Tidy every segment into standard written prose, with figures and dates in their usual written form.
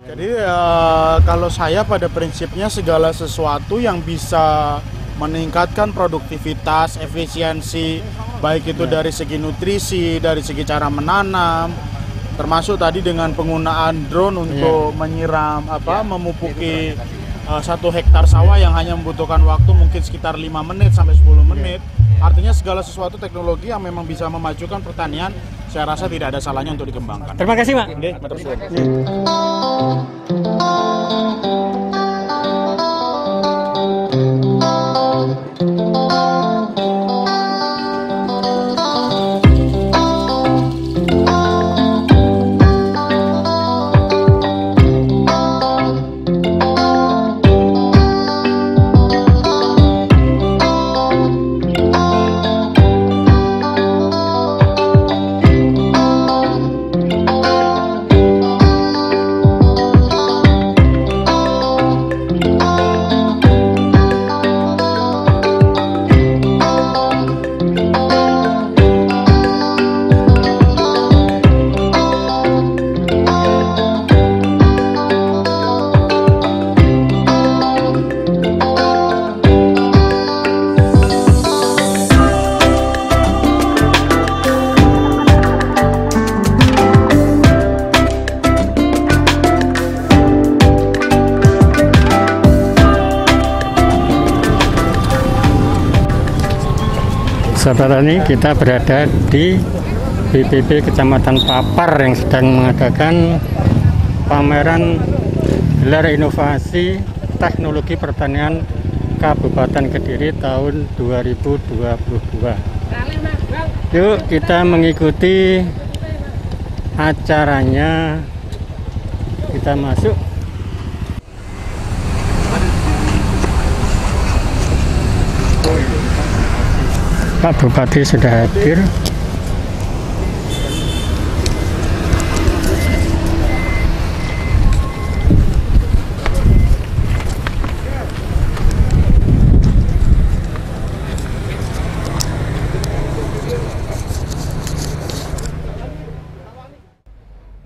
Jadi kalau saya pada prinsipnya segala sesuatu yang bisa meningkatkan produktivitas, efisiensi, baik itu dari segi nutrisi, dari segi cara menanam, termasuk tadi dengan penggunaan drone untuk menyiram memupuki 1 hektar sawah yang hanya membutuhkan waktu mungkin sekitar 5 menit sampai 10 menit. Artinya segala sesuatu teknologi yang memang bisa memajukan pertanian, saya rasa tidak ada salahnya untuk dikembangkan. Terima kasih, Pak. Sahabat tani, kita berada di BPP Kecamatan Papar yang sedang mengadakan pameran gelar inovasi teknologi pertanian Kabupaten Kediri tahun 2022. Yuk kita mengikuti acaranya, kita masuk. Pak Bupati sudah hadir.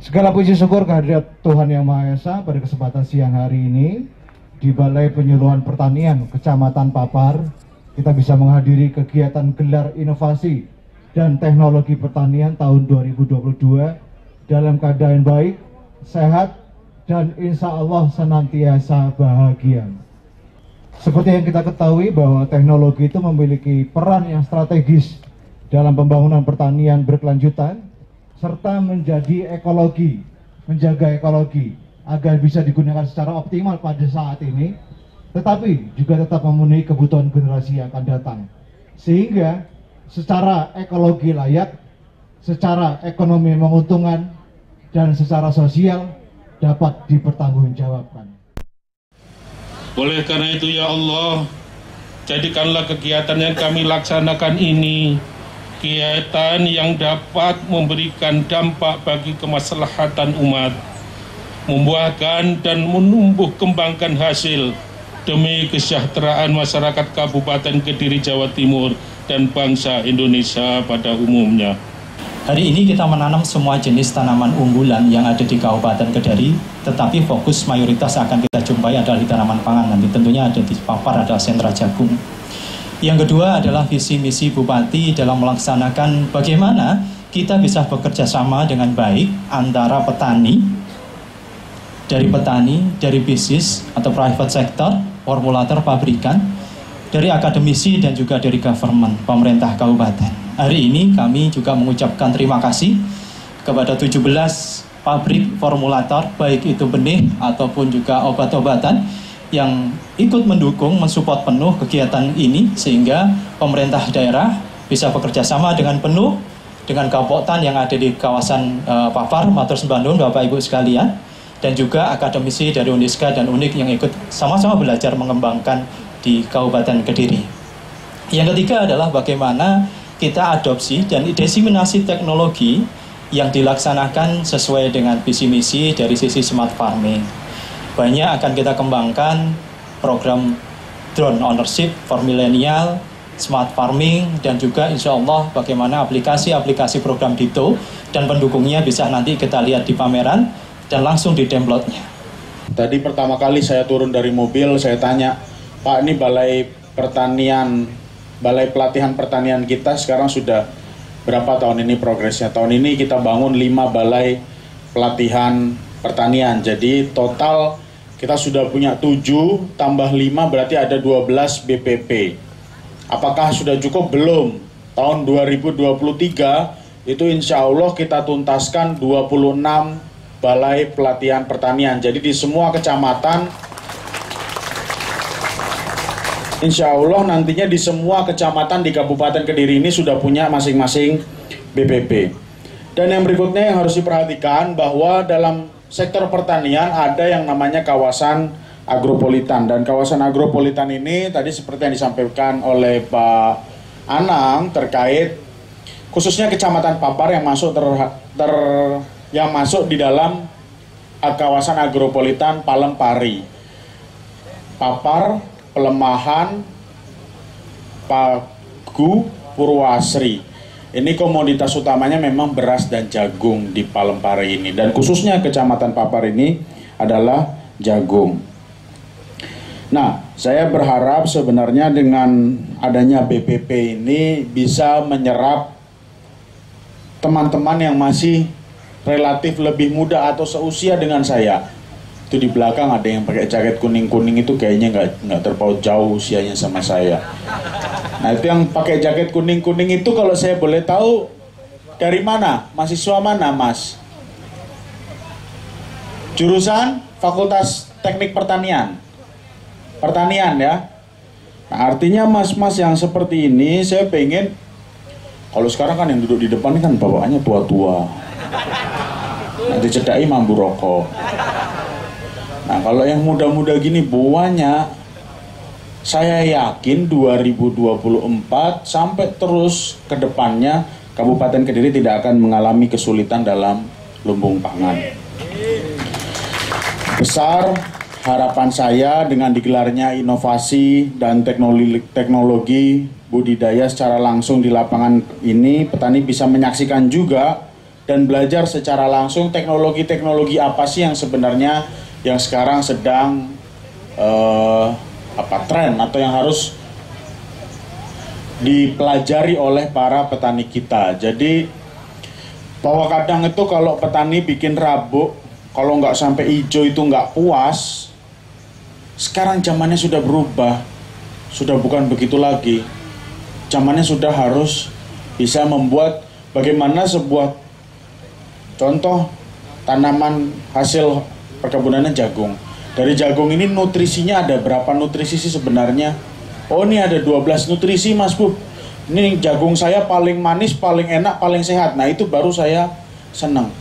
Segala puji syukur kehadirat Tuhan Yang Maha Esa pada kesempatan siang hari ini di Balai Penyuluhan Pertanian Kecamatan Papar. Kita bisa menghadiri kegiatan gelar inovasi dan teknologi pertanian tahun 2022 dalam keadaan baik, sehat, dan insya Allah senantiasa bahagia. Seperti yang kita ketahui bahwa teknologi itu memiliki peran yang strategis dalam pembangunan pertanian berkelanjutan, serta menjadi ekologi, menjaga ekologi agar bisa digunakan secara optimal pada saat ini, tetapi juga tetap memenuhi kebutuhan generasi yang akan datang. Sehingga secara ekologi layak, secara ekonomi menguntungkan, dan secara sosial dapat dipertanggungjawabkan. Oleh karena itu ya Allah, jadikanlah kegiatan yang kami laksanakan ini kegiatan yang dapat memberikan dampak bagi kemaslahatan umat, membuahkan dan menumbuh kembangkan hasil demi kesejahteraan masyarakat Kabupaten Kediri, Jawa Timur, dan bangsa Indonesia pada umumnya. Hari ini kita menanam semua jenis tanaman unggulan yang ada di Kabupaten Kediri, tetapi fokus mayoritas akan kita jumpai adalah di tanaman pangan. Nanti tentunya ada di Papar, ada sentra jagung. Yang kedua adalah visi misi Bupati dalam melaksanakan bagaimana kita bisa bekerja sama dengan baik antara petani, dari bisnis atau private sector, formulator, pabrikan, dari akademisi, dan juga dari government, pemerintah kabupaten. Hari ini kami juga mengucapkan terima kasih kepada 17 pabrik formulator, baik itu benih ataupun juga obat-obatan, yang ikut mendukung, mensupport penuh kegiatan ini, sehingga pemerintah daerah bisa bekerja sama dengan penuh dengan Kabupaten yang ada di kawasan Papar. Matur sembah nuwun Bapak Ibu sekalian, dan juga akademisi dari Uniska dan UNIK yang ikut sama-sama belajar mengembangkan di Kabupaten Kediri. Yang ketiga adalah bagaimana kita adopsi dan diseminasi teknologi yang dilaksanakan sesuai dengan visi misi dari sisi smart farming. Banyak akan kita kembangkan program drone ownership for millennial, smart farming, dan juga insya Allah bagaimana aplikasi-aplikasi program DITO dan pendukungnya bisa nanti kita lihat di pameran dan langsung di downloadnya. Tadi pertama kali saya turun dari mobil, saya tanya, Pak, ini balai pelatihan pertanian kita sekarang sudah berapa tahun ini progresnya? Tahun ini kita bangun 5 balai pelatihan pertanian. Jadi total kita sudah punya 7 tambah 5 berarti ada 12 BPP. Apakah sudah cukup? Belum. Tahun 2023 itu insya Allah kita tuntaskan 26 balai pelatihan pertanian. Jadi di semua kecamatan, insya Allah nantinya di semua kecamatan di Kabupaten Kediri ini sudah punya masing-masing BPP. Dan yang berikutnya yang harus diperhatikan bahwa dalam sektor pertanian ada yang namanya kawasan agropolitan. Dan kawasan agropolitan ini tadi seperti yang disampaikan oleh Pak Anang terkait khususnya Kecamatan Papar yang masuk yang masuk di dalam kawasan agropolitan Palempari, Papar, Pelemahan, Pagu, Purwasri. Ini komoditas utamanya memang beras dan jagung di Palempari ini. Dan khususnya Kecamatan Papar ini adalah jagung. Nah, saya berharap sebenarnya dengan adanya BPP ini bisa menyerap teman-teman yang masih relatif lebih muda atau seusia dengan saya. Itu di belakang ada yang pakai jaket kuning-kuning itu kayaknya nggak terpaut jauh usianya sama saya. Nah, itu yang pakai jaket kuning-kuning itu kalau saya boleh tahu dari mana? Mahasiswa mana, Mas? Jurusan Fakultas Teknik Pertanian. Pertanian ya. Nah, artinya mas-mas yang seperti ini saya pengen, kalau sekarang kan yang duduk di depan ini kan bawaannya tua-tua. Nanti cedai mampu rokok. Nah, kalau yang muda-muda gini banyak, saya yakin 2024 sampai terus ke depannya Kabupaten Kediri tidak akan mengalami kesulitan dalam lumbung pangan. Besar harapan saya dengan digelarnya inovasi dan teknologi budidaya secara langsung di lapangan ini, petani bisa menyaksikan juga dan belajar secara langsung teknologi-teknologi apa sih yang sebenarnya yang sekarang sedang tren atau yang harus dipelajari oleh para petani kita. Jadi bahwa kadang itu kalau petani bikin rabuk, kalau nggak sampai hijau itu nggak puas. Sekarang zamannya sudah berubah, sudah bukan begitu lagi. Zamannya sudah harus bisa membuat bagaimana sebuah contoh tanaman hasil perkebunannya jagung. Dari jagung ini nutrisinya ada berapa nutrisi sih sebenarnya? Oh, ini ada 12 nutrisi, Mas Bu. Ini jagung saya paling manis, paling enak, paling sehat. Nah, itu baru saya senang.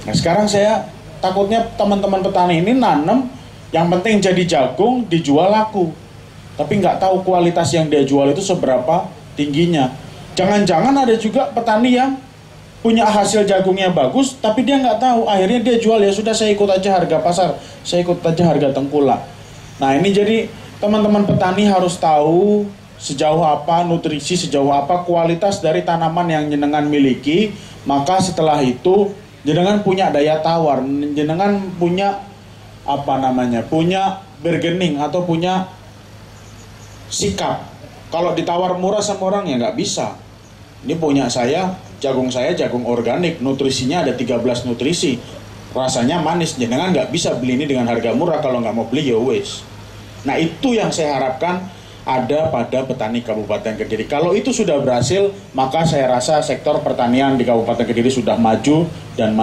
Nah, sekarang saya takutnya teman-teman petani ini nanam, yang penting jadi jagung dijual laku. Tapi nggak tahu kualitas yang dia jual itu seberapa tingginya. Jangan-jangan ada juga petani yang punya hasil jagungnya bagus, tapi dia nggak tahu, akhirnya dia jual, ya sudah saya ikut aja harga pasar, saya ikut aja harga tengkulak. Nah, ini jadi teman-teman petani harus tahu sejauh apa nutrisi, sejauh apa kualitas dari tanaman yang jenengan miliki, maka setelah itu jenengan punya daya tawar, jenengan punya punya bargaining atau punya sikap. Kalau ditawar murah sama orang ya nggak bisa. Ini punya saya jagung organik, nutrisinya ada 13 nutrisi, rasanya manis, jenengan nggak bisa beli ini dengan harga murah, kalau nggak mau beli ya wes. Nah, itu yang saya harapkan ada pada petani Kabupaten Kediri. Kalau itu sudah berhasil, maka saya rasa sektor pertanian di Kabupaten Kediri sudah maju dan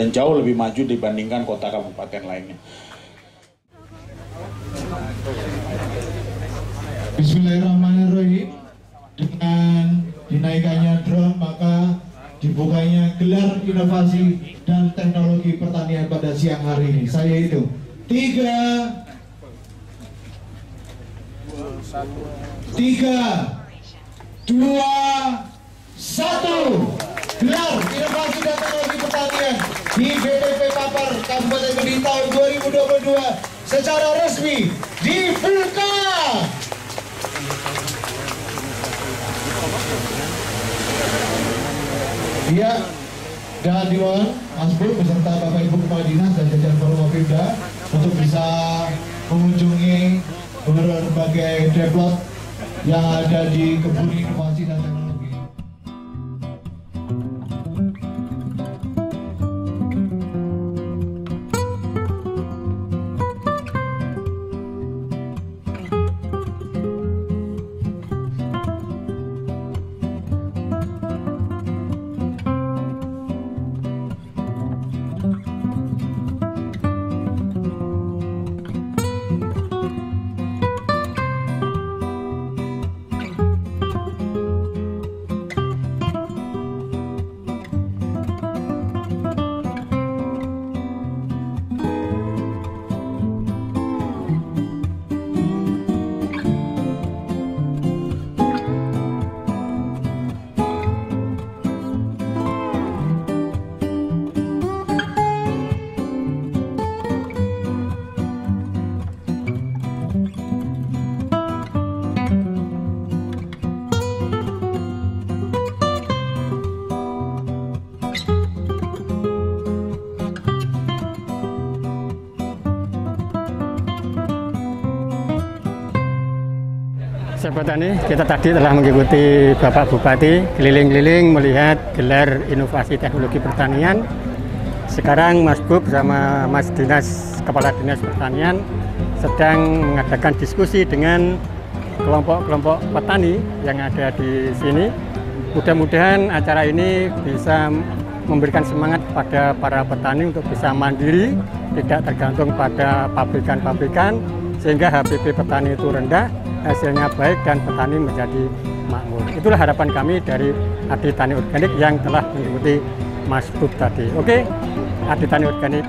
jauh lebih maju dibandingkan kota kabupaten lainnya. Bismillahirrahmanirrahim. Dengan dinaikannya drone, maka dibukanya gelar inovasi dan teknologi pertanian pada siang hari ini. Saya itu 3, 2, 1. Gelar inovasi dan teknologi pertanian di BPP Papar Kabupaten Kediri tahun 2022 secara resmi dibuka. Ya, dan dimohon Mas Bu beserta Bapak Ibu Kepala Dinas dan jajaran Forkopimda untuk bisa mengunjungi berbagai depot yang ada di Kebun Inovasi dan Teknologi. Sahabat Tani, kita tadi telah mengikuti Bapak Bupati keliling-keliling melihat gelar inovasi teknologi pertanian. Sekarang Mas Bub bersama Mas Kepala Dinas Pertanian sedang mengadakan diskusi dengan kelompok-kelompok petani yang ada di sini. Mudah-mudahan acara ini bisa memberikan semangat kepada para petani untuk bisa mandiri, tidak tergantung pada pabrikan-pabrikan, sehingga HPP petani itu rendah, hasilnya baik dan petani menjadi makmur. Itulah harapan kami dari Adi Tani Organik yang telah mengikuti Mas Bub tadi. Oke, Adi Tani Organik